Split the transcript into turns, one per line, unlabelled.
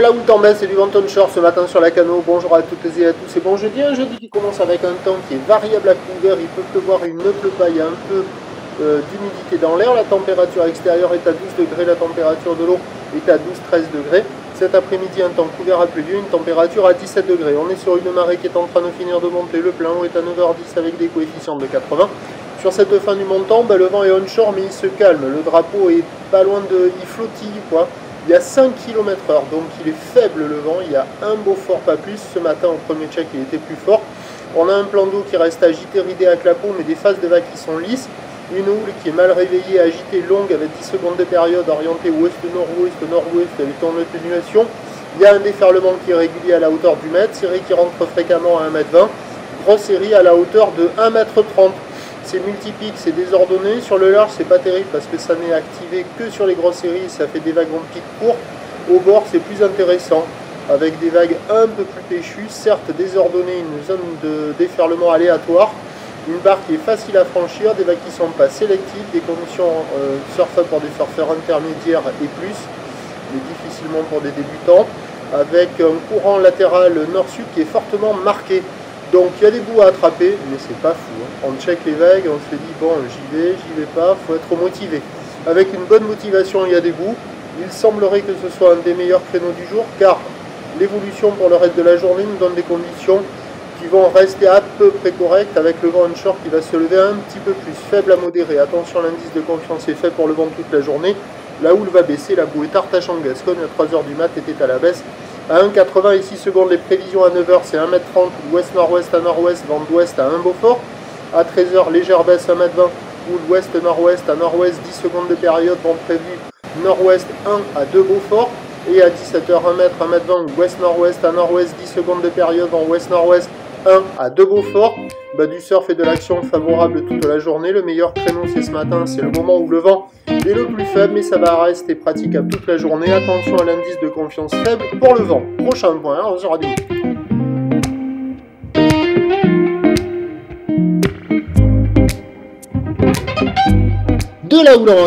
la houle en baisse et du vent onshore ce matin sur la Cano. Bonjour à toutes et à tous. C'est bon jeudi, un jeudi qui commence avec un temps qui est variable à couvert. Il peut pleuvoir, il ne pleut pas, il y a un peu d'humidité dans l'air. La température extérieure est à 12 degrés, la température de l'eau est à 12-13 degrés. Cet après-midi, un temps couvert à pluvieux, une température à 17 degrés. On est sur une marée qui est en train de finir de monter. Le plein eau est à 9h10 avec des coefficients de 80. Sur cette fin du montant, le vent est onshore mais il se calme. Le drapeau est pas loin de... il flottille quoi. Il y a 5 km/h, donc il est faible le vent. Il y a un Beaufort, pas plus. Ce matin, au premier check, il était plus fort. On a un plan d'eau qui reste agité, ridé à clapot, mais des phases de vagues qui sont lisses. Une houle qui est mal réveillée, agitée, longue, avec 10 secondes de période, orientée ouest-nord-ouest, nord-ouest, avec ton atténuation. Il y a un déferlement qui est régulier à la hauteur du mètre, série qui rentre fréquemment à 1,20 m. Grosse série à la hauteur de 1,30 m. C'est multipique, c'est désordonné. Sur le large, c'est pas terrible parce que ça n'est activé que sur les grosses séries. Ça fait des vagues en pic court. Au bord, c'est plus intéressant avec des vagues un peu plus péchues, certes désordonnées, une zone de déferlement aléatoire. Une barre qui est facile à franchir, des vagues qui ne sont pas sélectives, des conditions surf pour des surfeurs intermédiaires et plus, mais difficilement pour des débutants, avec un courant latéral nord-sud qui est fortement marqué. Donc il y a des bouts à attraper, mais c'est pas fou. On check les vagues, on se dit bon j'y vais pas, faut être motivé. Avec une bonne motivation, il y a des bouts. Il semblerait que ce soit un des meilleurs créneaux du jour, car l'évolution pour le reste de la journée nous donne des conditions qui vont rester à peu près correctes, avec le vent onshore qui va se lever un petit peu plus, faible à modéré. Attention, l'indice de confiance est fait pour le vent toute la journée. La houle va baisser, la bouée Tartache en Gascogne à 3h du mat était à la baisse. À 1,80 et 6 secondes, les prévisions à 9h c'est 1,30 m, ouest-nord-ouest à nord-ouest, vent d'ouest à 1 Beaufort. À 13h, légère baisse 1,20 m, ou ouest-nord-ouest à nord-ouest, 10 secondes de période, vent prévu nord-ouest 1 à 2 Beaufort. Et à 17h, 1 m, 1,20 m, ouest-nord-ouest à nord-ouest, 10 secondes de période, vent ouest-nord-ouest 1 à 2 Beaufort. Du surf et de l'action favorable toute la journée. Le meilleur créneau c'est ce matin, c'est le moment où le vent est le plus faible, mais ça va rester praticable toute la journée. Attention à l'indice de confiance faible pour le vent. Prochain point, 11h30. De la houle en